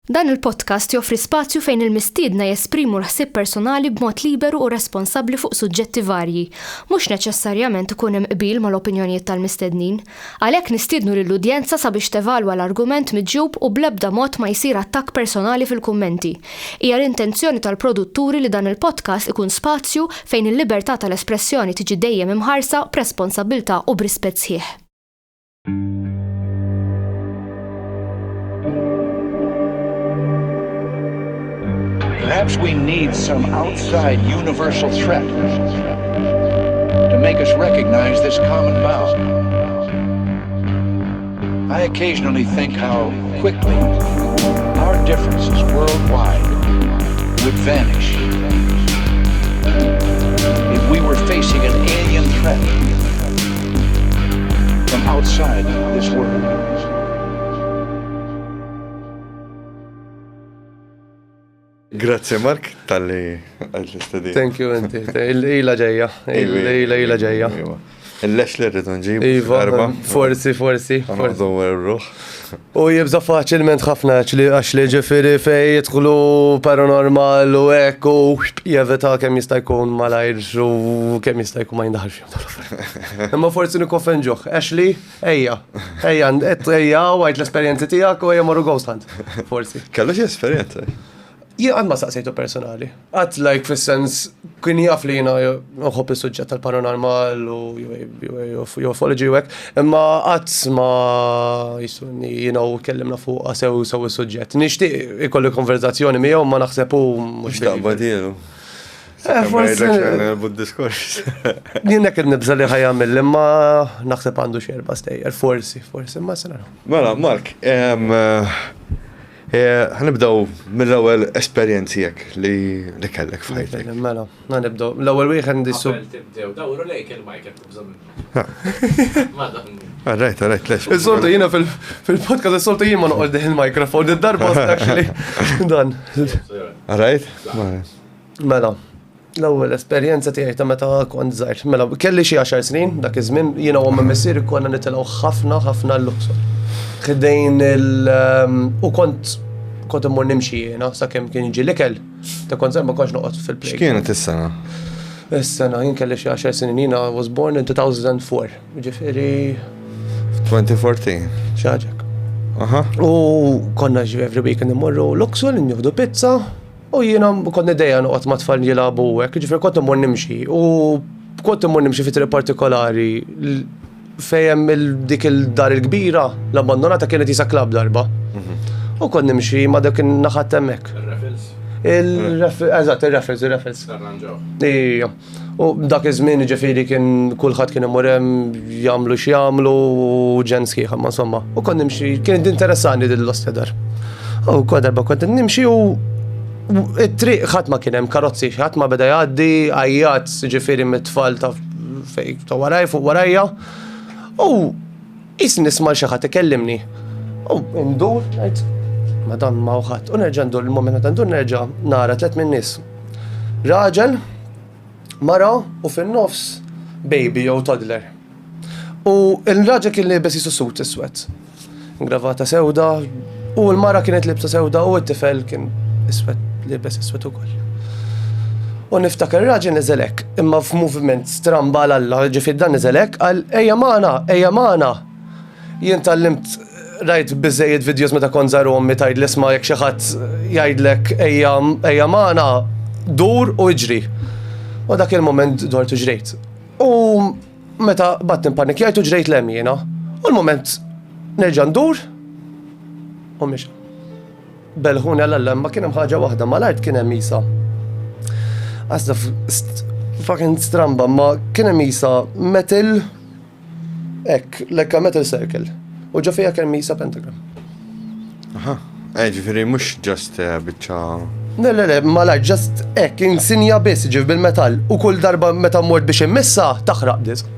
Dan il-podcast joffri spazju fejn il-mistiedna jesprimu l-ħsieb personali b'mod liberu u responsabbli fuq suġġetti varji, mhux neċessarjament ikun hemm qbil mal-opinjonijiet tal-mistednin. Għalhekk nistiednu lill-udjenza sabiex tevalwa l-argument miġjub u bl-ebda mod ma jsir attakk personali fil-kummenti. Hija l-intenzjoni tal-produtturi li dan il-podcast ikun spazju fejn il-libertà tal-espressjoni tiġi dejjem imħarsa b'responsabbiltà u b'rispett sħiħ. Perhaps we need some outside universal threat to make us recognize this common bound. I occasionally think how quickly our differences worldwide would vanish if we were facing an alien threat from outside this world. Grazie Mark, tal-li għal-istadi. Thank you, inti. Il-ila ġeja. Il-ila ġeja. Il-lex li rridu nġib. Iva, forsi. Għandu għerruħ. U jibza faċilment ħafna għax li ġifiri fej jitħlu paranormal u ekku jevita kem jista' jkun malajr u kem jista' jkun ma jindaħal fjom. Imma forsi nikkonfenġuħ. Ashley, ejja, u għajt l-esperienzi tijak u ejja marru ghost hunt. Forsi. Kellu xie esperienza? Jien għad ma saqsejtu personali. Għad like fil-sens kien jaf li jina uħob il-sujġet tal-paranormal u ufology u għek, imma għad ma jisuni jina u kellimna fuq sew il-sujġet. Nishtiq ikolli konverzazzjoni miegħu ma naħseb u mux Xtaqba dielu. Bud-diskors. Jien nek nibza li ħajamil, imma naħseb għandu xerba stejjer, forsi, ma s-sena. Mela, Mark, ħanibdaw mill-ewwel esperjenzijek li kellek f'ħajtek. Mela, ħanibdaw. L-ewwel wieħed ndissu. Tibdew, dawru lejk il-mic bżonn. Rajt, lex. Is-soltu jiena fil-podcast is-soltu jien ma noqgħod il-mikrofon, id-darba actually. Dan. Rajt? Mela. L-ewwel esperjenza tiegħi ta' meta kont żgħir. Mela, kelli xi 10 snin dak iż-żmien jiena u missier konna nitilgħu ħafna l-Luxor. Ħdejn u kont immur nimxi jiena sakemm kien jiġi l-ikel. Ta' kont ma kontx noqgħod fil-play. X'kienet is-sena? Is-sena jien kelli xi 10 snin jiena was born in 2004. Ġifieri 2014. xi ħaġa. Aha. U konna every weekend immorru Luxor nieħdu pizza u jiena kont idejja noqgħod ma' tfal jilagħbu hekk, ġifieri kont immur nimxi u kont immur nimxi fi triq partikolari fejem dik il-dar il-kbira l-abbandonata kienet jisa klab darba. U kont nimxi ma dak naħat hemmhekk. Il-Raffles? Il-Raffles. Tarranġaw. Ija. U dak iż-żmien ġifieri kien kulħadd kien imur hemm jagħmlu x'jagħmlu u ġen sħiħa ma insomma. U kont nimxi kien interessani din l-ostedar. U kont darba kont nimxi u it-triq ħadd ma kien hemm karozzi, ħadd ma beda jgħaddi għajjat ġifieri mit-tfal ta' fejn ta' waraj fuq warajja. U jisni nisma' xi ħadd ikellimni. U ndur ngħid Madam ma uħat, u nerġa' ndur il-moment meta ndur nerġa' nara 3 min nies. Raġel, mara u fin-nofs baby jew toddler. U l-raġel kien libes jisu sut iswed. Ingravata sewda u l-mara kienet libsa sewda u t-tifel kien iswed libes iswed ukoll. U niftakar ir-raġel niżel hekk, imma f'moviment stramba l-alla ġifier dan niżel hekk qal ejja magħna. Jien tallimt rajt biżejjed videos meta kont żgħar ommi tgħidli isma' jekk xi ħadd jgħidlek ejja magħna dur u ġri. U dak il-moment dort u ġrejt. U meta batt nimpanikjajt u ġrejt lem jiena. U l-moment nerġa' ndur u mhix. Belħuni għall ma kien hemm ħaġa waħda mal-art kien hemm isa. Għasda fucking stramba ma kien hemm isa metal metal circle. U ġofija kien misa pentagram. Aha. Ġifieri mhux just biċċa. Le, malaj, just insinja biss ġif bil-metall u kull darba meta mort biex immissa taħraq disk.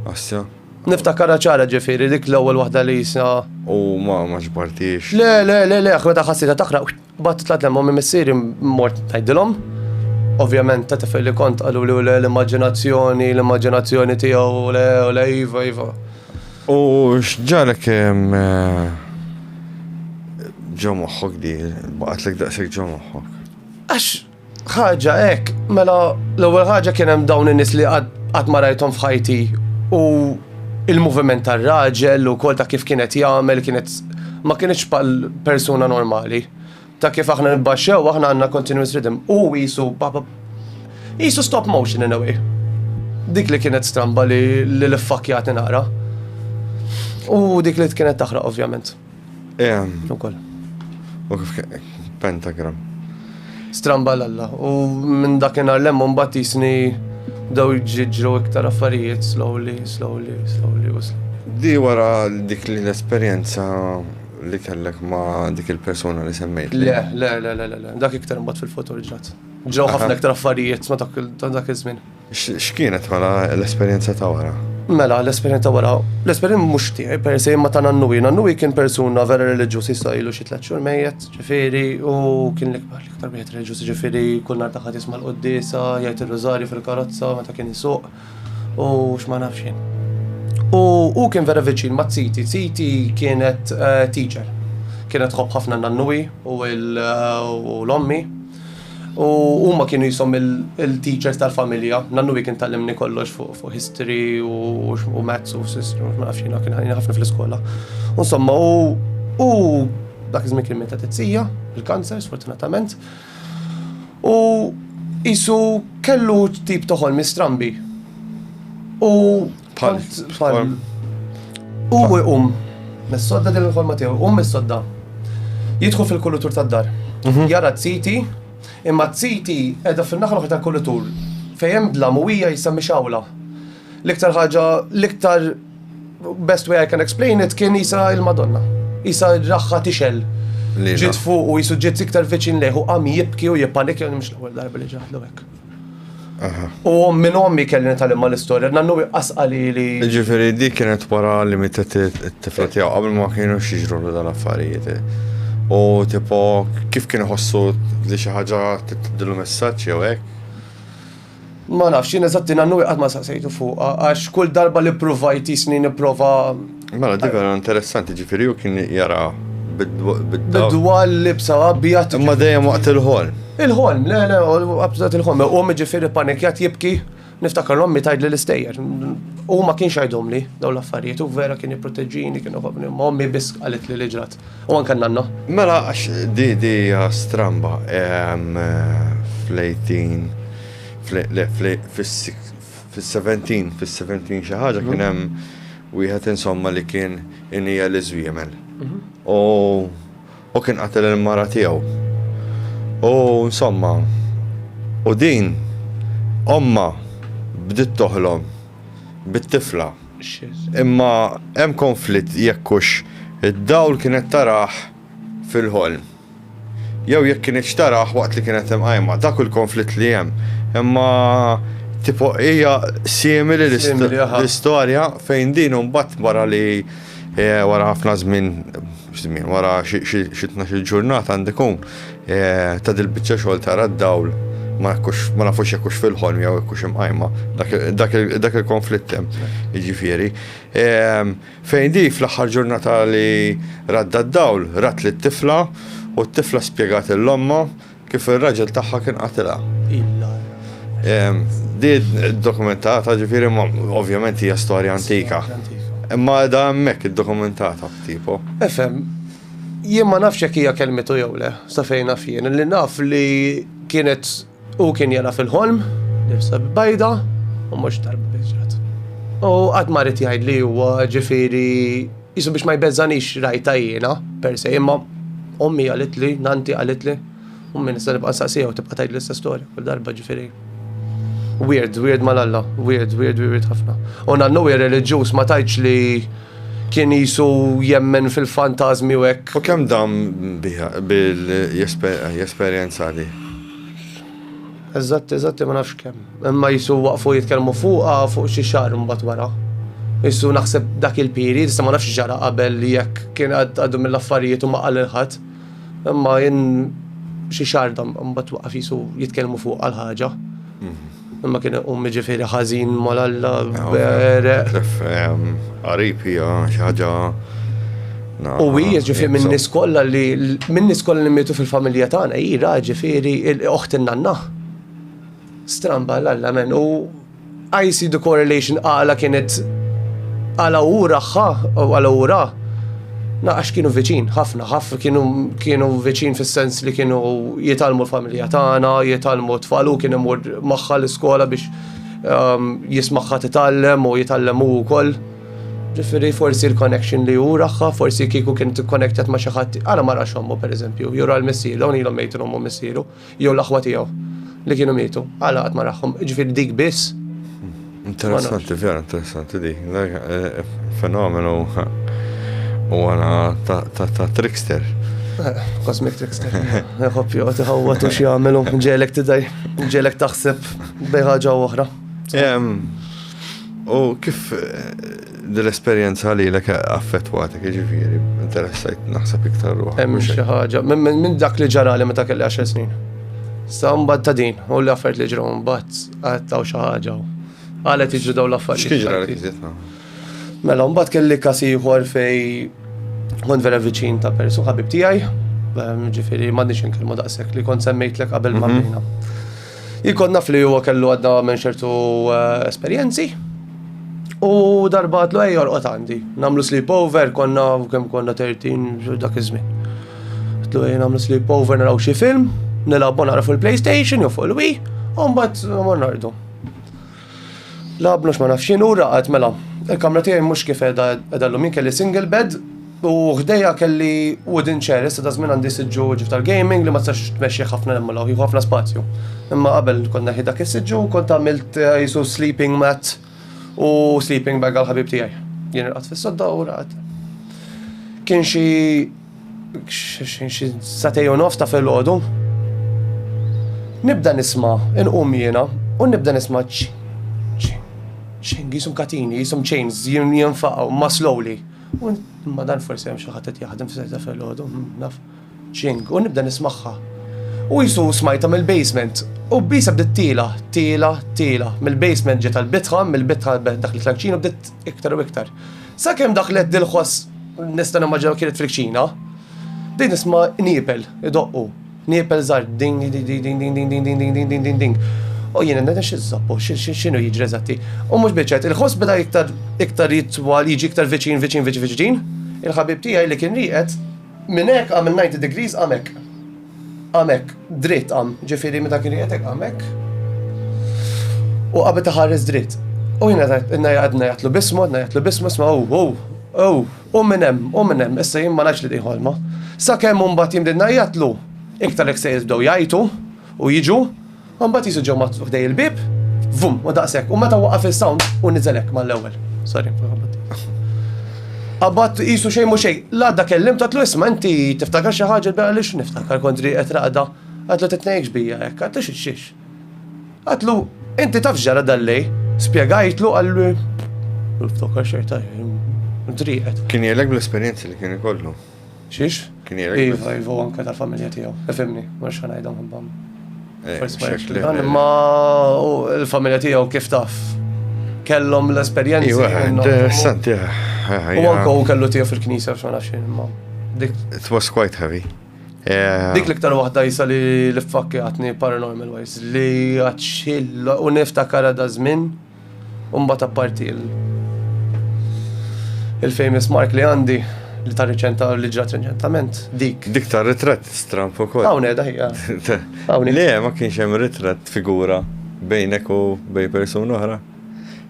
Assja. Niftakar ċara ġifieri dik l-ewwel waħda li jisna. U ma ġbartix. Le, meta ħassita taħraq, bat tlat lemhom missieri mort tgħidilhom. Ovvjament ta' tifel li kont qalu li l-immaġinazzjoni tiegħu le iva. U x'ġalek ġo moħħok di, baqgħet lek daqshekk ġo moħħok. Għax ħaġa hekk, mela l-ewwel ħaġa kien hemm dawn in-nies li qatt ma rajthom f'ħajti u il-moviment tar-raġel u kol ta' kif kienet jagħmel ma kienx bħal persuna normali. Ta' kif aħna nibbaxxew aħna għandna continuous rhythm u qisu stop motion in a way. Dik li kienet stramba li l-fakkjat nara. U dik li kienet taħraq ovvjament. Ukoll. U kif pentagram. Stramba l-alla. U minn dakinhar lemmu mbagħad jisni daw ġiġru iktar affarijiet slowly. Di wara dik li l-esperjenza li kellek ma dik il-persona li semmejt. Le. Dak iktar mbagħad fil-foto ġrat. Ġew ħafna iktar affarijiet ma dak iż-żmien. X'kienet wara l-esperjenza ta' wara? Mela, l-esperjenza wara. L-esperjenza mhux tiegħi per se imma ta' Nannuwi. Nannuwi kien persuna vera reliġjuż issa ilu xi 3 xhur mejjed, ġifieri, u kien l-iktar wieħed reliġjuż, ġifieri kull nhar taħat jisma' l-quddiesa, jgħid ir-rożarju fil-karozza meta kien isuq u x'ma nafx jien. U kien vera viċin ma' Tsiti. Tsiti kienet teacher. Kienet tħobb ħafna Nannuwi u l-ommi. U huma kienu jisom il-teachers tal-familja. Nannuwi kien tallimni kollox fuq history u maths u ma nafx jiena kien ħafna fl-iskola. U insomma u dak iż-żmien kien meta tizzija bil-kanser sfortunatament. U isu kellu tip ta' ħolmi strambi. U mis-sodda din il-ħolma tiegħu, mis-sodda. Jidħol fil-kultur tad-dar. Jara Tsiti, imma Tsiti qiegħda fin-naħa l-oħra tal-kultur fejn dlam u hija jsemmi xawla. L-iktar ħaġa, l-iktar best way I can explain it kien jisa il-Madonna. Jisa raħħa tixel. Ġiet fuq u jisu ġiet iktar viċin leħu qam jibki u jippanik jew mhux l-ewwel darba li ġaħlu hekk. U minn ommi kelli nitgħallem mal-istorja, Nannuwi qasqali li. Ġifieri dik kienet wara li mietet it-tifla tiegħu qabel ma kienu jiġru dal-affarijiet. U tipo kif kienu ħossu li xi ħaġa tibdilu messaġġ jew hekk? Ma nafx jien eżatti Nannuwi qatt ma saqsejtu fuq għax kull darba li provajt jisni nipprova. Mela dik vera interessanti ġifieri u kien jara bid-dwal libsa abjad. Imma dejjem waqt il-ħolm. Il-ħolm, le, abżat il-ħolm. U ommi ġifieri panikjat jibki, niftakar ommi tgħidli l-istejjer. U ma kienx jgħidhom li dawn l-affarijiet, u vera kien jipproteġġini, kienu ħobni, ma ommi biss qalet li ġrat. U anke nanna. Mela għax di stramba fis-17 xi ħaġa kien hemm wieħed insomma li kien inhija li żwiemel. U kien qatel il-mara tiegħu. U insomma, u din omma bdiet toħlom bit-tifla. Imma hemm konflitt jekkux id-dawl kienet taraħ fil-ħolm. Jew jekk kienet taraħ waqt li kienet hemm qajma, dak il-konflitt li hemm. Imma tipo hija simili l-istorja fejn din mbagħad wara li wara ħafna żmien wara xi 12 ġurnata għandekun ta' dil-biċċa xogħol tara d-dawl ma nafux jekkux fil-ħolm jew jekkux imqajma dak il-konflitt hemm jiġifieri. Fejn di fl-aħħar ġurnata li radda d-dawl rat li t-tifla u t-tifla spjegat l-omma kif ir-raġel tagħha kien qatilha. Di dokumentata ġifieri ovvjament hija storja antika. Imma da hemmhekk iddokumentata tipo. Efhem, jien ma nafx jekk hija kelmitu jew le, sa fejn naf jien, li naf li kienet u kien jara fil-ħolm, nifsa bajda, u mhux darba biġrat. U qatt ma rid jgħid li huwa ġifieri jisu biex ma jbeżżanix rajta jiena per se, imma ommi qalet li, nanti qalet li, u min nista' nibqa' nsaqsija u tibqa' tgħid l-istess storja kull darba ġifieri. Weird malalla, weird ħafna. U Nannuwi reliġjuż ma tajtx li kien jisu jemmen fil-fantazmi u hekk. U kemm dam bil-esperjenza li? Eżatti ma nafx kemm. Imma jisu waqfu jitkellmu fuq xi xahar mbagħad wara. Jisu naħseb dak il-period, issa ma nafx ġara qabel li jekk kien għaddu mill-affarijiet u ma qal il-ħadd. Imma jien xi xahar mbagħad waqaf jisu jitkellmu fuq għal ħaġa. Imma kien ummi ġifieri ħażin malalla bereq. Qarib hija xi ħaġa U ġifieri minn nies kollha li mietu fil-familja tagħna ira ġifieri l-oħt in-nanna. Stramba l-alla men u I see the correlation għala kienet għala ura għax kienu viċin, ħafna kienu viċin fis-sens li kienu jitalmu l-familja tagħna, jitalmu tfalu kien imur magħha l-iskola biex jismaħħa titgħallem u jitgħallem hu wkoll. Ġifieri forsi l-connection li hu raħħa, forsi kieku kien connected ma' xi ħadd għala ma rax ommu pereżempju, jew ra l-missieru, dawn ilhom mejtu ommu missieru, jew l-aħwa tiegħu li kienu mietu, għala qatt ma raħhom, ġifieri dik biss. Interessanti, vera interessanti di. Fenomenu u għana ta' trickster. Cosmic trickster. Hoppju, tiħawwa tu xjamelu, ġelek tidaj, ġelek taħseb bejħaġa oħra. U kif dil-esperienza li l-ek affettwatek, ġifiri, interessajt naħseb iktar ruħ. Hemm xi ħaġa, minn dak li ġarali meta kelli 10 snin. Sa mbagħad ta' din, u li affarijiet li ġraw mbagħad għattaw xi ħaġa. Għalet iġru daw l-affarijiet. X'kiġra l-kizitna? Mela, mbagħad kelli każ ieħor fej kont vera viċin ta' persu ħabib tiegħi, ġifieri m'għandniex inkellmu daqshekk li kont semmejtlek qabel ma bdejna. Jkun naf li huwa kellu għadna minn ċertu esperjenzi u darbatlu jorqod għandi. Nagħmlu sleepover, kemm konna 13 dak iż-żmien. Qedlu nagħmlu sleepover naraw xi film, nilagħbu nara fuq il-PlayStation jew fuq il-Wii, u mbagħad mor nardu. Labnu x'ma nafx x'inhu raqgħet mela. Il-kamra tiegħi mhux kif qiegħda llum kelli single bed u ħdejja kelli wooden chair, issa ta' żmien għandi siġġu ġif tal-gaming li ma tistax tmexxi ħafna imma jieħu ħafna spazju. Imma qabel kont neħi dak is-siġġu kont għamilt jisu sleeping mat u sleeping bag għal ħabib tiegħi. Jien irqad fis-sodda u raqgħet. Kien xi satej u nofs ta' filgħodu. Nibda nisma' inqum jiena u nibda nisma' jisum katini, jisum chains, jinfaqaw, ma slowly. Ma dan forsi hemm xi ħadd qed jaħdem f'sejta fil-ħodu, naf. Ċing, u nibda nismagħha. U jisu smajta mill-basement. U bisa bdiet tila. Mill-basement ġiet għall-bitħa, mill-bitħa dak li tlakċina bdiet iktar u iktar. Sakemm dak li dilħos nista' nimmaġinaw kienet fil-kċina, din nisma' niepel, idoqqu. Niepel żgħar ding ding ding ding ding ding ding ding ding ding ding. U jiena neda x'iżabbu, x'inhu jiġri eżatti. U mhux biċċet, il-ħoss beda iktar jitwal, jiġi iktar viċin. Il-ħabib tiegħi li kien rieqed minn hekk għamel 90 degrees hamek dritt ġifieri meta kien rieqed hekk hamek. U qabel taħares dritt. U jiena għadna jagħtlu bismu isma' u minn hemm, issa jien ma ngħidx li ħolma. Sakemm mbagħad jimdilna jagħtlu iktar hekk se jibdew jgħidu u jiġu. Mbagħad jisu ġew ħdej il-bib, vum, u daqshekk, u meta waqaf il-sound u niżelek mal-ewwel. Sorry, Abbat jisu xejn mhux xejn, l-għadda kellim tatlu isma' inti tiftakar xi ħaġa bqa lix niftakar kont riqet raqda. Għadlu titnejx bija hekk, għadlu xiex. Għadlu inti taf ġara dallej, spjegajtlu għallu niftakar xejn triqet. Kien jgħidlek bl-esperjenzi li kien ikollu. Xiex? Kien jgħidlek. Iva anke tal-familja tiegħu. Ifhimni, mhux ħanajdhom imbagħad. Ma il-familja tiegħu kif taf kellhom l-esperjenzi. Interessanti. U anke hu kellu tiegħu fil-knisja biex ma nafx imma. It was quite heavy. Dik l-iktar waħda jisa li fakkjatni paranormal wise li għadxil u niftakar da żmien u mbagħad apparti il-famous mark li għandi li ta' riċenta li ġrat reċentament, dik. Dik ta' ritratt stramp ukoll. Hawn qiegħda hija. Le, ma kienx hemm ritratt figura bejnek u bej persuna oħra.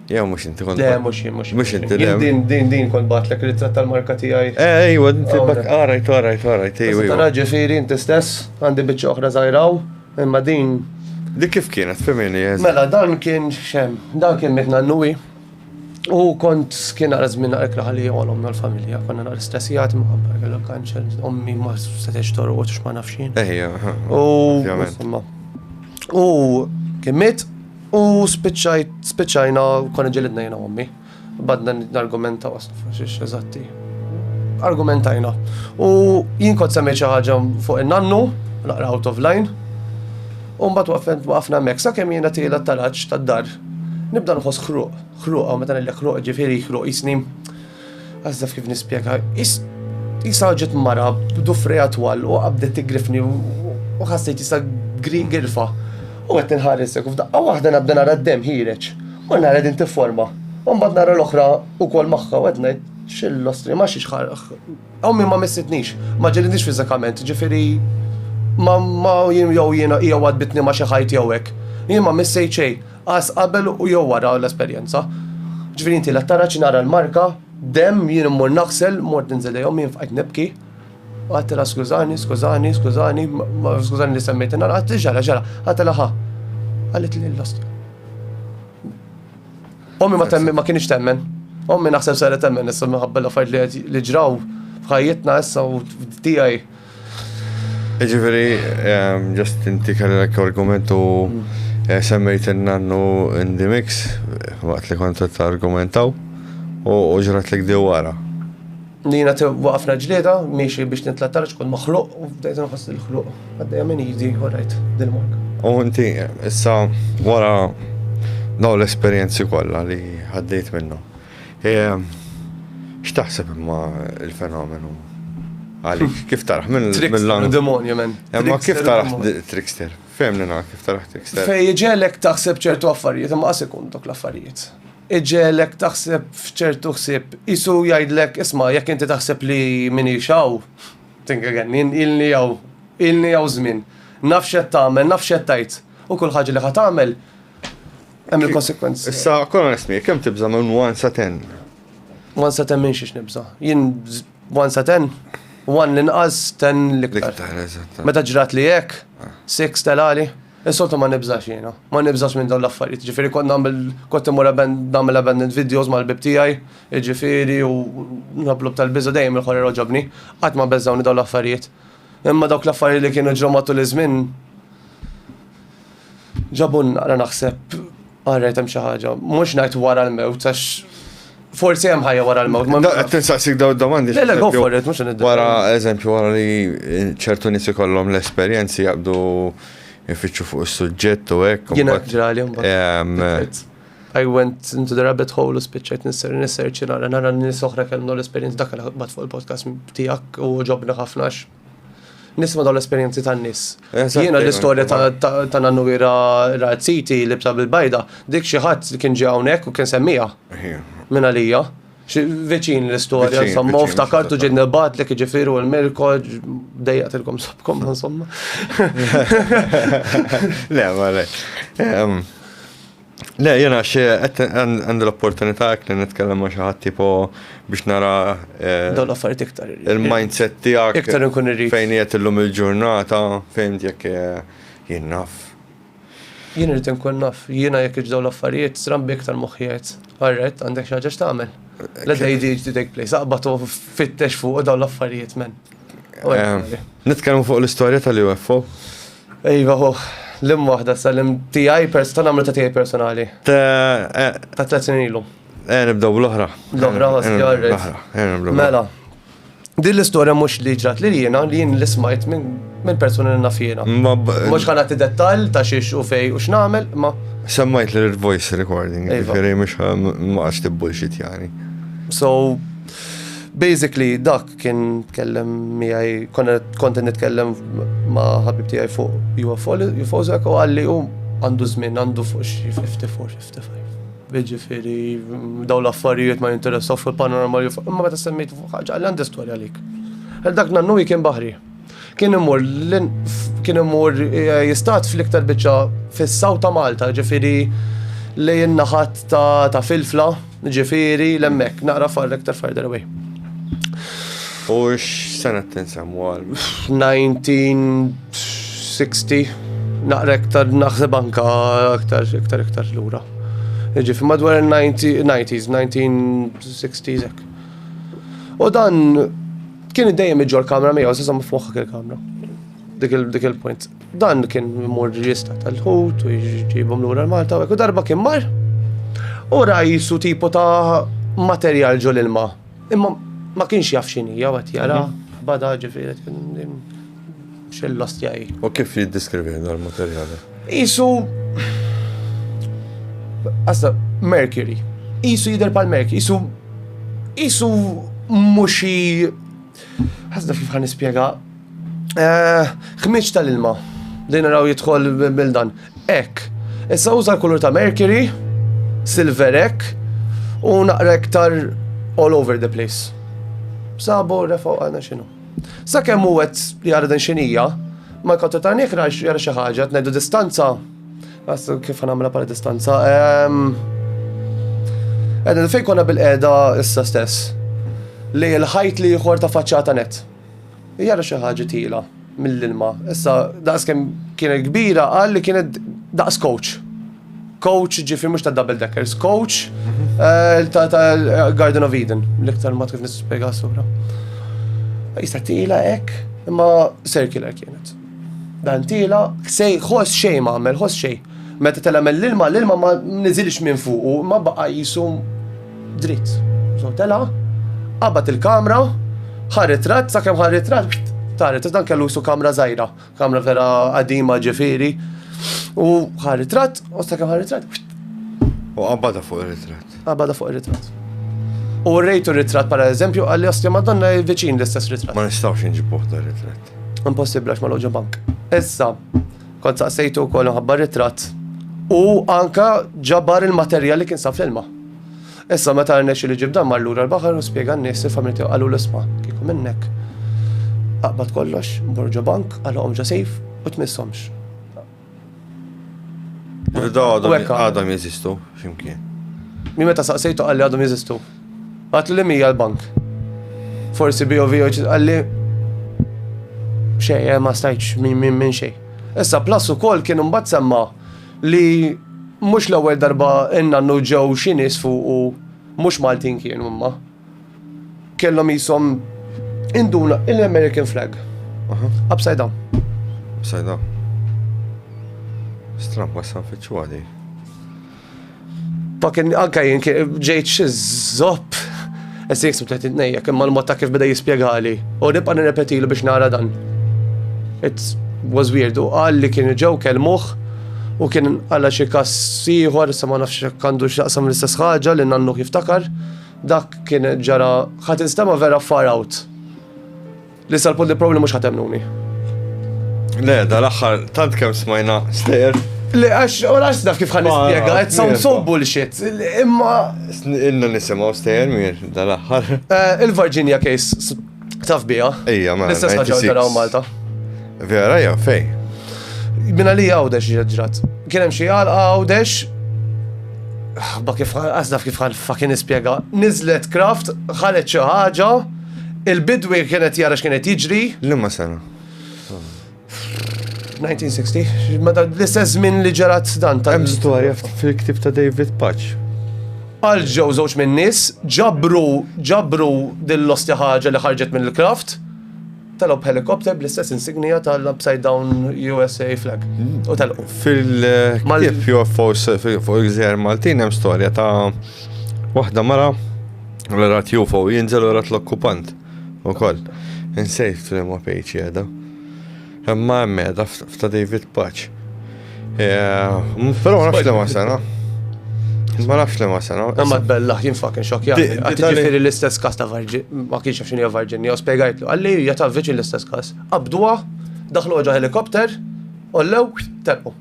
Jew mhux inti kont. Le, mhux inti le. Din kont bagħtlek ritratt tal-marka tiegħi. Ejwa, inti arajt, ejwa. Tara ġifieri inti stess għandi biċċa oħra żgħiraw, imma din. Dik kif kienet femini? Mela dan kien mitna n-nuwi. U kien naqra żmien naqra kraħali għolhom mal-familja, konna naqra stressijati minħabba kellha kanċer, ommi ma setgħux torqod x'ma nafx jien. Ejja, ovvjament. U kien miet u spiċċajna konna ġelidna jiena ommi. Badna nargumentaw xiex eżatti. Argumentajna. U jien kont semmejt xi ħaġa fuq in-nannu, naqra out of line. U mbagħad waqafna hemmhekk sakemm jiena tiela tal-ħaġġ tad-dar. Nibda nħoss ħruq, meta nillek ħruq ġifieri ħruq jisni. Għażdaf kif nispjega, jisa ġiet mara b'dufri twal u qabdet tigrifni u ħassejt jisa girfa. U għet nħarisek u f'daqqa waħda nabda nara d-dem ħireċ. U nara din tifforma. U mbagħad nara l-oħra ukoll magħha u għed ngħid xill-ostri ma xiex ħaraq. Ommi ma missitnix, ma ġelidniex fiżikament, ġifieri ma jew jiena hija għadbitni ma xi ħajt jew hekk. Jien ma missejt xejn, qas qabel u jew wara l-esperjenza. Ġifieri inti la tara xi nara l-marka, dem jien immur naħsel, mort ninżel jom jien fqajt nibki. U għattela skużani li semmejtina, għatti ġara, għattela ħa. Għallit li l-lost. Ommi ma kienix temmen. Ommi naħseb sara temmen, issa minħabba l-affarijiet li ġraw f'ħajjitna issa u f'tijaj. Ġifiri, ġast inti kellek argumentu semmejt n-nannu in the mix, waqt li kontu t-argumentaw, u ġrat li għdi wara. Nina waqafna ġlieda, miexi biex nitlattarġ kun maħluq u bdejt nħoss il-ħluq. Għaddejja minn jidi, għorajt, dil-marka. U inti, issa wara daw l-esperienzi kollha li ħaddejt minnu. X'taħseb imma il-fenomenu għalik? Kif taraħ mill-lang? Demonja, men. Imma kif taraħ trickster? Femnina, kif taraħ trickster? Fej iġelek taħseb ċertu affarijiet, imma għasikun dok l-affarijiet. Iġelek taħseb f'ċertu ħsieb, isu jgħidlek, isma, jekk inti taħseb li minni xaw, tinka għan, ilni jaw żmien. Nafxet tagħmel, nafxet tajt. U kull ħaġa li ħat tagħmel hemm il-konsekwenzi. Issa kolla nismi, kemm tibża minn 1 sa 10? 1 sa 10 minn xiex nibża. Jien 1 sa 10, 1 l-inqas, 10 l-iktar. Meta ġrat li hekk, 6 tal-għali. Is-soltu ma nibżax jiena, ma nibżax minn dawn l-affarijiet. Ġifieri kont imur nagħmel abandoned videos mal-bib tiegħi, ġifieri u nablu tal-biża dejjem il-ħor iroġobni, qatt ma beżżawni dawn l-affarijiet. Imma dawk l-affarijiet li kienu ġew matul iż-żmien ġabun naqra naħseb għarret hemm xi ħaġa, mhux ngħid wara l-mewt għax forsi hemm ħajja wara l-mewt. Qed tinsaqsik daw id-domandi. Le, go for it, mhux nidda. Wara eżempju wara li ċertu nies ikollhom l-esperjenzi jaqbdu jfittxu fuq is-suġġett u hekk. Jiena ġrali mbagħad. I went into the rabbit hole u spiċċajt nisserċi nara nies oħra kellhom l-esperjenzi dak li ħadd fuq il-podcast tiegħek u ġobni ħafna nisma' dawn l-esperjenzi tan-nies. Jiena l-istorja ta' Nannuwira Rat City li bsa bil-bajda, dik xi ħadd li kien ġie hawnhekk u kien semmija minn għalija. Xi viċin l-istorja, insomma, ftakartu ġidni bat li ġifiru l-Mirko, dejjaqtilkom sabkom, insomma. Le, ma le. Le, jena xie għandu l-opportunità li nitkellem ma' xi ħadd tipo biex nara dawn l-affarijiet iktar. Il-mindset tiegħek Iktar nkun irrid. fejn qiegħed illum il-ġurnata, fejn jekk jien naf. Jien irid inkun naf, jiena jekk dawn l-affarijiet strambi iktar moħħijiet. Arret, għandek xi ħaġa x'tagħmel. Let ADHD to take place, aqbad u fittex fuq dawn l-affarijiet men. Nitkellmu fuq l-istorja tal-UFO. Ejva, l-im waħda sal-im tijaj ta' tijaj personali. Ta' 3 snin ilu. Nibdaw bl-oħra. L-oħra, għasjarret. Mela, din l-istoria mux li ġrat li jiena li jien l-ismajt minn personi li nafjena. Mux ħanati dettal ta' xiex u fej u x'namel, ma. Semmajt l-voice recording, ġifiri mux maqax bullshit jani. So, basically, dak kien tkellem miħaj, konten nitkellem ma' ħabib tijaj fuq UFO zek u għalli u għandu zmin, għandu fuq xie 54-55. Ġifiri, daw l-affarijiet ma jinteressaw fuq il-panorama UFO, ma meta semmejt fuq ħagġa, għalli għandi storja lik. Dak nannu kien baħri. Kien imur jistat fl-iktar biċċa fis-saw ta' Malta, ġifiri li jinnaħat ta' filfla, ġifiri l-emmek, naqra iktar farther away. U x-sena t-tinsemmu għal? 1960, naqra iktar naħseb anka iktar l-ura. Ġifiri madwar il-90s, 1960s ek. U dan kien id-dejjem iġġor kamra mija, u s-sasa mafmuħak il-kamra. Dik il-point. Dan kien mur ġista tal-ħut, u jġibom l-ura l-Malta, u darba kien mar. U rajsu tipo ta' materjal ġol ilma. Imma ma kienx jaf xinija, għat jara, bada ġifiri, xell-lost jaj. U kif jiddiskrivi dal-materjali? Isu, għasta, Mercury. Isu jider pal-Mercury. Isu muxi ħasda kif ħan nispjega. Ħmiġ tal-ilma. Din naraw jidħol bil-dan. Ek. Issa uża l-kulur ta' Mercury, Silver ek, u naqra iktar all over the place. Sabu refaw għana xinu. Sa' kemm u għet li jara din xinija, ma jkottu ta' nik jara xi ħaġa, tnejdu distanza. Għastu kif ħanamla pala distanza. Għedin fejn konna bil-qeda issa stess. Li l-ħajt li jħor ta' faċċata net. Jara xi ħaġa tila mill-ilma. Issa daqs kemm kienet kbira qal li kienet daqs coach. Coach ġifir mhux ta' double deckers, coach ta' Garden of Eden. L-iktar ma kif nispjega sura. Jista' tila hekk, imma circular kienet. Dan tila ħoss xejn ma għamel, ħoss xejn. Meta tela mill-ilma, l-ilma ma niżilx minn fuq u ma baqa' jisu dritt. So tela, qabad il-kamra, ħarritratt, sakemm ħarritratt, taret, dan kellu jisu kamra żgħira, kamra vera qadima ġifieri. U ħarritratt, u sakemm ħarritratt. U qabada fuq ir-ritratt. Qabada fuq ir-ritratt. U rejtu r-ritratt para eżempju, għalli ostja Madonna viċin l-istess ritratt. Ma nistgħux inġibuh da ritratt. Impossibbli għax ma l bank. Issa, kont saqsejtu wkoll ħabbar ritratt. U anka ġabbar il-materjal li kien saf l-ilma. Issa meta rnexxi li ġibdan mar lura l-baħar u spjega n-nies il-familja tiegħu qalu l-isma' kieku minnek. Aqbad kollox, mborġu bank, għalhom ġa sejf u tmissomx. Għadhom jeżistu x'imkien. Mi meta saqsejtu qalli għadhom jeżistu. Għatlu li mija l-bank. Forsi BOV għalli xej, ma stajċ minn xej. Issa plus ukoll kien imbagħad semma li mhux l-ewwel darba innannu ġew xi nies fuq u mhux Maltin kienu imma. Kellhom jisom induna l-American flag. Upside down. Upside down. Stramp wassan fiċċu għadi. Fakin anka jien ġejt xi żopp. Issa jiksib tleħt itnejjek imma l-mod ta' kif beda jispjegali. U nibqa' nirrepetilu biex nara dan. It was weird. U qal li kienu ġew kelmuh u kien għalla xi każ ieħor issa ma nafx għandu x'jaqsam l-istess ħaġa li nannu jiftakar. Dak kien ġara ħadd instema vera far out. Li sal-punt il-problem mhux ħatemnuni. Le, dal-aħħar tant kemm smajna stejjer. Le għax orax naf kif ħan nispjega, it sounds so bullshit. Imma Inna nisimgħu stejjer mir dal-aħħar. il-Virginia case taf biha. Ejja, ma. L-istess ħaġa taraw Malta. Vera jew fej. Minna li għawdex ġrat. Kien hemm xi għawdex. Għazdaf kif ħan fakin nispjega. Nizlet Kraft, ħalet xi ħaġa, il-bidwi kienet jara x'kienet jiġri. L-imma sena. 1960. Meta l-istess żmien li ġarat dan ta' Hemm storja fil-ktib ta' David Patch. Għal ġew żewġ minn nies, ġabru dill-ostja ħaġa li ħarġet minn il-Kraft, talgħu b'helikopter bl-istess insignija tal-upside down USA flag. U talqu. Fil-ktib UFOs fuq il-gżejjer Maltin hemm storja ta' waħda mara li rat UFO jinżel u rat l-okkupant ukoll. Insejt fil-ma pejċi għeda. Imma hemm għeda f'ta' David Patch. Però ma nafx li ma sena. Ma nafx li ma sena. Imma tbellaħ jien fakin xokjat. Għat ġifieri l-istess każ ta' ma kienx jaf x'inhi Virginia u spjegajtlu. Għalli hija ta' viċin l-istess każ. Qabduha, daħlu ġa helikopter, ollew, telqu.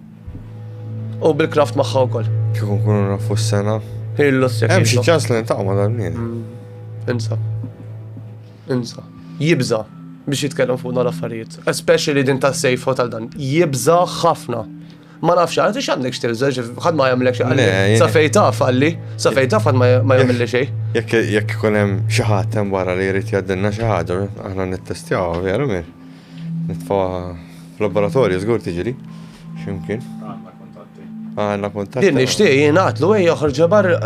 U bil-Kraft magħha wkoll. Kieku nkunu nafu s-sena. Hemm xi ċans li ntaqgħu ma' dan-nien. Insa. Jibża biex jitkellem fuq l-affarijiet. Especially din ta' sejf tal dan. Jibża ħafna. Ma nafx għalti x'għandek x'tilżeġ, ħadd ma jagħmlek xi għalli. Sa fejn taf għalli, sa fejn taf ħadd ma jagħmilli xejn. Jekk ikun hemm xi ħadd hemm wara li jrid jgħaddilna xi ħaġa, aħna nittestjawha veru mir. Nitfgħuha f'laboratorju żgur tiġri. X'imkien. Għandna kuntatti. Din nixtieq jien għatlu ejja ħorġa barra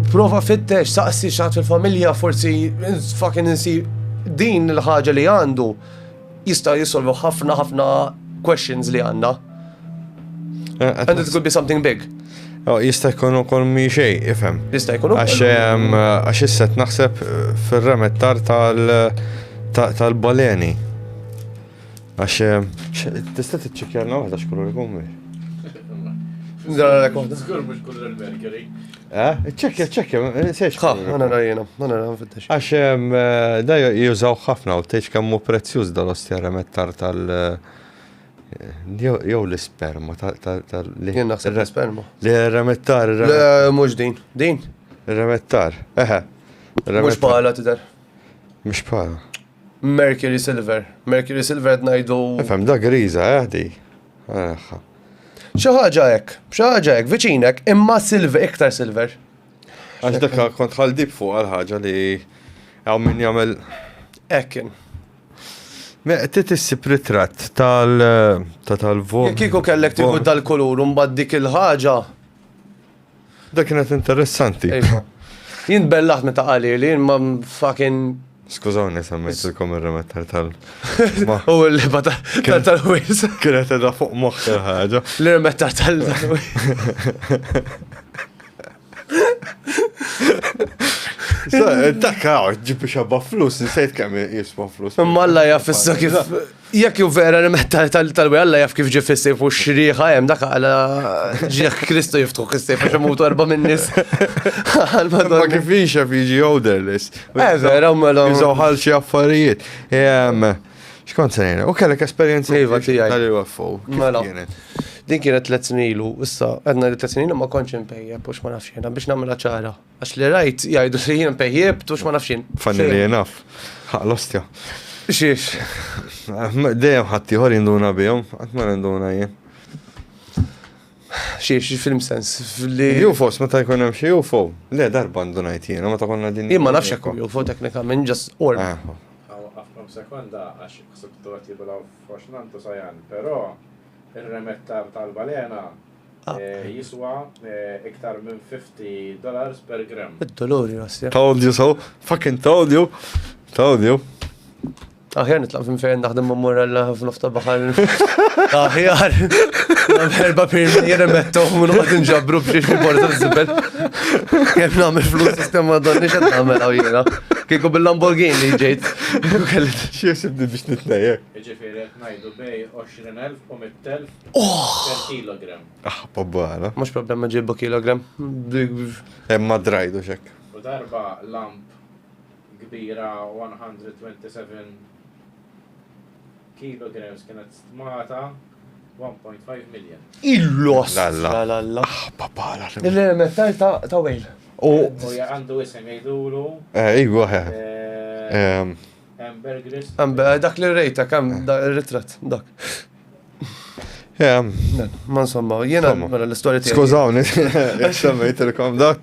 prova fittex, saqsi x'għad fil-familja forsi fucking insi din l-ħaġa li għandu jista' jisolvu ħafna questions li għandna. And it could be something big. Jista' jkun ukoll mi xejn, ifhem. Jista' jkun ukoll. Għax isset naħseb fir-remettar tal-baleni. Għax tista' tiċċekkjarna waħda x'kollu jkun mir. Ndaralek waħda. Skur mux kull il-Mercury. ċekkja, seċ. Ħa, għana rajjena, għana rajjena fid-dex. Għax da jużaw ħafna u teċ kammu prezzjuż dal-ostja remettar jew l-isperma Jien naħseb l-sperma. li remettar. Le, mux din. Din. Remettar. Mux bħala tidher. Mux bħala. Mercury Silver. Mercury Silver najdu. Efem, da griża, di. Xaħġa hekk, viċinek, imma silver, iktar silver. Għax dakka kont ħaldib fuq għal-ħagġa li għaw min jagħmel. Ekin. Titissib ritratt tal-vol. Kiku kellek tieħu dal-kulur u mbagħad dik il-ħaġa. Da kienet interessanti. Jien bellaħt meta qali li jien ma fucking. Skużawni semmejtilkom ir-remettar U l-liba tal-Wales. Kienet edha fuq moħħ il-ħaġa. L-remettar tal-Wales. Dakka, ġibbi xabba flus, nsejt kemm jiswa flus. Imma Alla jaf issa kif. Jekk ju vera remettar tal-Wales, Alla jaf kif ġi fissej fuq xriħa hemm dak għala ġieħ Kristu jiftuħ issej għax imutu 4 min-nies. Ma kif jixef jiġi odorless. Vera, Jużaw ħal xi affarijiet. Xkont sejna? U kellek esperjenza Iva, tiegħi. tal-UFO. Mela. Kif kienet? Din kienet 3 snin ilu, issa għedna li 3 snin ma konċ impejjeb u ma nafx jiena biex nagħmilha ċara. Għax li rajt jgħidu li jien impejjeb u ma nafx jien. Fanni li jenaf. L-ostja. Xiex. Dejjem ħatti ħor jinduna bihom, qatt ma ninduna jien. Xiex, film sens. UFOs, meta jkun hemm xi UFO. Le darba ndunajt jiena, meta konna din. Jien ma nafx hekk UFO teknikament just orb. Għafkom sekonda għax xsibtu għat jibulaw f'Oxnantu sajan, pero il-remettar tal-balena jiswa iktar minn $50 per gram. Id-dolori għasja. Told you so, fucking told you. Aħjar nitlaq fin fejn naħdem ma' morella f'nofta baħar. Aħjar. Erba' pirni jiremettu u nuqgħod inġabru b'xiex borda z-zibel. Kemm nagħmel flus sistema donni x'qed nagħmel hawn jiena. Kieku bil-Lamborghini ġejt. Xi sibni biex nitnejjek. Ġifieri qed ngħidu bej 20,000 u 100,000 per kilogram. Babbara. Mhux problema ġibu kilogram. Emma drajdu xek. U darba lamp kbira 127 kilograms kienet stmata 1.5 million. Illos! Lalla. Babbara. Il-remettar ta' wejl. U għandu isem jgħidulu. Iwa, Amber Gris. Dak li rejta, kam il-ritrat, dak. Ma insomma, jena mela l-istoria tiegħi. Skużawni, semmejtilkom dak,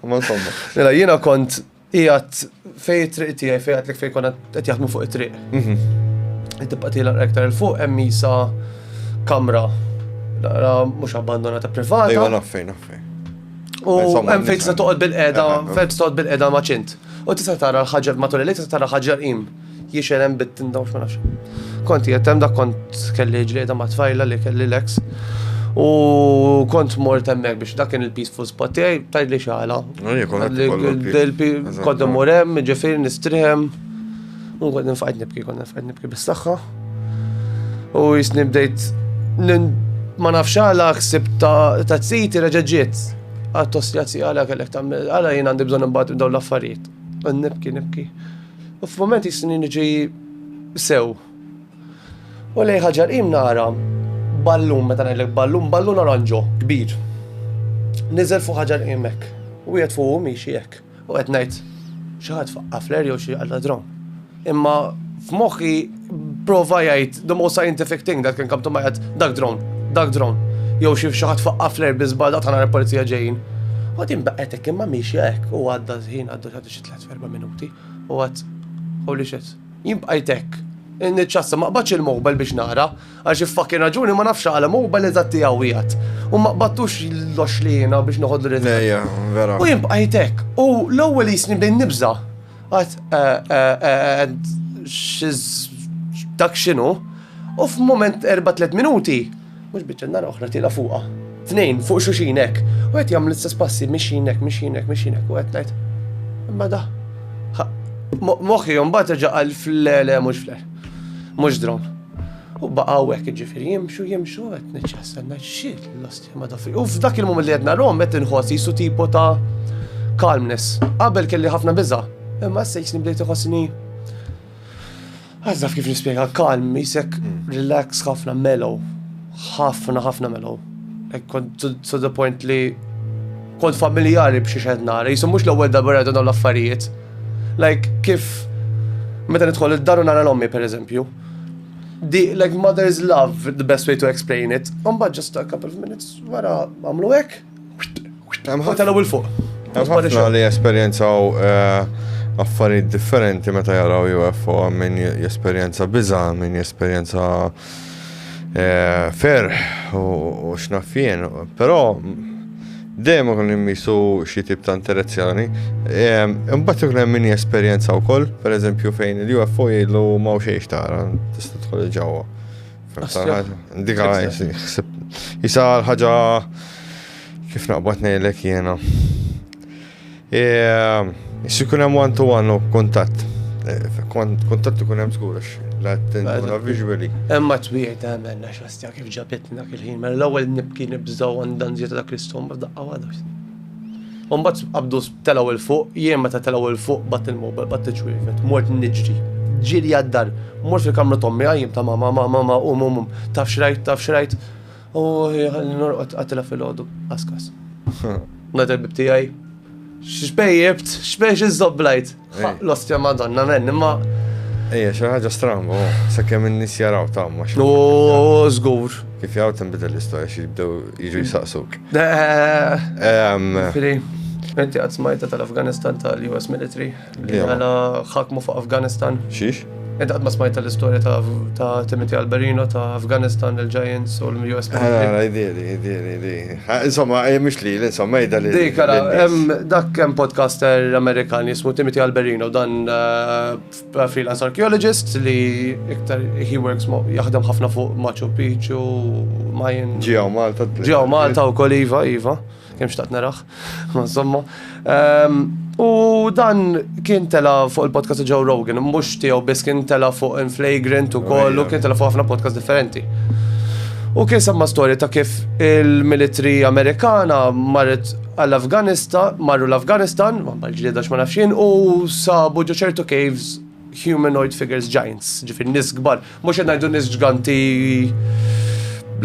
ma insomma. Mela jiena kont qiegħed fej triq tiegħi fej għatlek fej konna qed jaħdmu fuq it-triq. Tibqa' tiela aktar il fuq hemm isa kamra mhux abbandonata privata. Ejwa naffejn. U hemm fejn tista' toqgħod bil-qiegħda, fejn tista' toqgħod bil-qiegħda ma' ċint. U tista' tara l-ħaġar matul il-lejl tista' tara ħaġar qim. Jiexel hemm bit-tinda ma nafx. Kont qiegħed hemm dak kont kelli ġlieda ma' tfajla li kelli l-ex. U kont mort hemmhekk biex dak kien il-peaceful spot tiegħi tgħidli xagħla. Kont immur hemm, ġifieri nistrieħem. U kont nifqgħid nibki bis-saħħa. U jisni bdejt ma nafx għala ħsib ta' tsiti reġaġġiet. Għat-tossjazzi għala kellek tagħmel għala jien għandi bżonn imbagħad dawn l-affarijiet. Nibki. U f'moment jisni niġi sew. U lej ħaġar qim nara ballun, meta ngħidlek ballun oranġo, kbir. Niżel fuq ħaġar qim hekk. U qiegħed fuq miexi hekk. U qed ngħid xi ħadd faqqa fl-erja u xi ladron. Imma f'moħħi prova jgħid the most scientific thing that can come to my head, dak drone. Jew xi ħadd faqqa fl-erja biżbal dak tara l-polizija ġejjin. U għadin baqgħet hekk imma miexi hekk u għadda ħin għaddu xi 3-4 minuti. U għad holy shit. Jimbqajt hekk. Niċċassa ma qbadx il-mobile biex nara, għax fucking raġuni ma nafx għala mobile eżatt tiegħu wieħed. U ma qbadtux l-oxlina biex noħodlu ritratt. Ejja, vera. U jimbqajt hekk. U l-ewwel jisni bdejn nibża. Għad dak x'inhu. U f'mument 4-3 minuti, mhux biċċa nara oħra tiela fuqha. 2 fuq xuxin hekk. U qed jagħmel l-istess passi mixin hekk. U qed ngħid. Imma da. Moħħi mbagħad reġa' qal fl-le mhux fl-er. Mhux drone. U baqgħu hekk ġifieri jimxu qed niċċessenna x'il l-ostja ma dafi. U f'dak il-mument li qed narhom qed inħoss jisu tipo ta' calmness. Qabel kelli ħafna biża'. Imma issa jisni bdejt iħossni għazdaf kif nispjega calm, jisek relax ħafna mellow. ħafna mellow. Kont to the point li kont familjari b'xi xed nara, jisu mhux l-ewwel darba dawn l-affarijiet. Like kif meta nidħol id-dar u nara l-ommi pereżempju. Like mother's love, the best way to explain it. But just a couple of minutes wara għamlu hekk. Telgħu il fuq. Ħafna li esperjenzaw affarijiet differenti meta jaraw UFO, min jesperjenza biża, min jesperjenza fer u x'naffien, però dejjem ukoll immisu xi tip ta' interazzjoni. Imbagħad ukoll hemm min jesperjenza wkoll, pereżempju fejn il-UFO jgħidlu m'hawn xejn tara, tista' tidħol ġewwa. Dika jisa ħaġa kif naqbad ngħidlek jiena. Jissu kun hemm one-to-one u kuntatt. Kuntatt ikun hemm żgur la visually. Imma twiet għamilna x'astja kif ġabitni dak il-ħin, mela l-ewwel nibki nibżgħu għandan żieta dak l-istom b'daqqa waħda. U mbagħad qabdu telgħu il fuq, jien meta telgħu il fuq batt il-mobile, batt iċwiefet, mort niġri. Ġiri għad-dar, mort fil-kamra Tommi għajjim ta' mama, taf xrajt. U norqod għatila fil-ħodu, askas. Ngħid il-bib tiegħi. Xbejjebt, xbejx iż-żobblajt. L-ostja Madonna men, imma. Ejja, xi ħaġa stramba, sakemm in-nies jaraw tamma. Żgur. Kif jgħu tinbidel l-istorja xi jibdew jiġu jsaqsuk. Fili, inti qatt smajta tal-Afganistan tal-US military li għala ħakmu fuq Afganistan. Xiex? Inti qatt ma smajta l-istorja ta' Timothy Alberino ta' Afganistan, il-Giants u l-US military. Di. Insomma, mhux li, insomma, jgħidha li. Dik ara, dak hemm podcaster Amerikan jismu Timothy Alberino, dan freelance archaeologist li iktar he works jaħdem ħafna fuq Machu Picchu, Mayan. Ġew Malta wkoll iva, kemm xtaqt naraħ, insomma. U dan kien tela fuq il-podcast Joe Rogan, mhux tiegħu biss kien tela fuq Inflagrant ukoll u kien tela fuq ħafna podcast differenti. U kien semma storja ta' kif il-military Amerikana marru l-Afganistan, ma bħal-ġlieda x'ma nafxin, u sabu ġo ċertu caves humanoid figures giants, ġifieri nies kbar, mhux qed ngħidu nies ġganti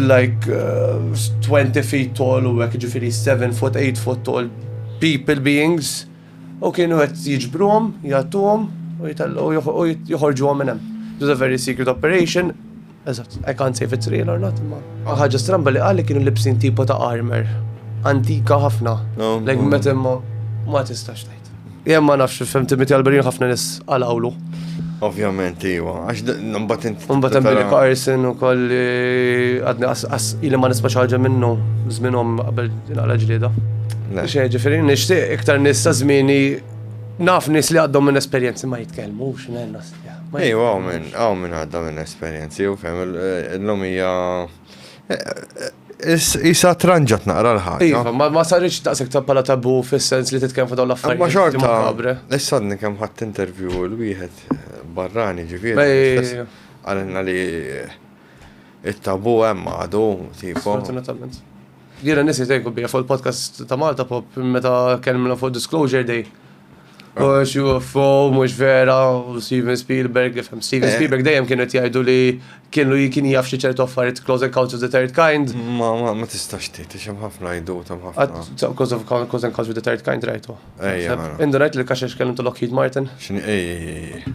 like 20 feet tall u hekk ġifieri 7 foot, 8 foot tall people beings. U kienu qed jiġbruhom, jagħtuhom u joħorġuhom minn hemm. It was a very secret operation. Eżatt, I can't say if it's real or not, imma. Ħaġa stramba li qal li kienu libsin tipo ta' armor antika ħafna. Like meta ma tistax tgħid. Jien ma nafx fem Timothy Alberino ħafna nies qalawlu. Ovvjament iwa, għax mbagħad inti. Mbagħad hemm Billy Carson ukoll għadni ili ma nisma' xi ħaġa minnu żmienhom qabel jinqala ġlieda. Xejn ġifieri nixtieq iktar nies ta' żmieni naf nies li għaddhom minn esperjenzi ma jitkellmux minn Ejwa, hawn minn għadda minn esperjenzi u fehm illum hija isa tranġat naqra l-ħaġa. Iva, ma saritx taqsek ta' bħala tabu fis-sens li titkellem fuq dawn l-affarijiet. Ma xorta, issa għadni kemm ħadd interview l-wieħed barrani ġifieri. Għalna li it-tabu hemm għadu tipo. Fortunatament. Jiena nisi tgħidu bija fuq il-podcast ta' Malta Pop meta kellna fuq Disclosure Day. U UFO mhux vera u Steven Spielberg, Steven Spielberg dejjem kienu jgħidu li kien jaf xi ċertu affarijiet Close Encounters of the Third Kind. Ma tistax tgħid hemm ħafna jdu tam ħafna. Close Encounters of the Third Kind rajtu. Ejja. Indunajt li kaxex kellhom ta' Lockheed Martin.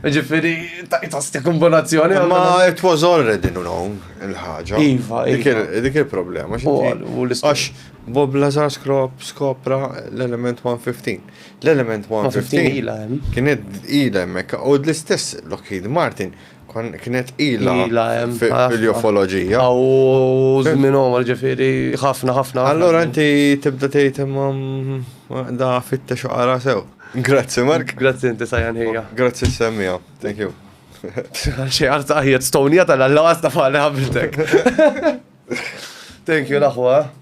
Ġifieri ta' kombinazzjoni. Ma it was already known il-ħaġa. Iva. Dik il-problema. Għax Bob Lazar skopra l-element 115. L-element 115 kienet ila hemmhekk u l-istess Lockheed Martin kienet ila fil-ufoloġija. U żmienhom ġifieri ħafna. Allura inti tibda tgħid imma da fittex qara sew. Grazzi Mark. Grazzi inti sajjan ħejja. Grazzi semmija. Thank you. Xi qarta qiegħed stonija tal-laqas ta' faqli ħabiltek. Thank you l-aħwa.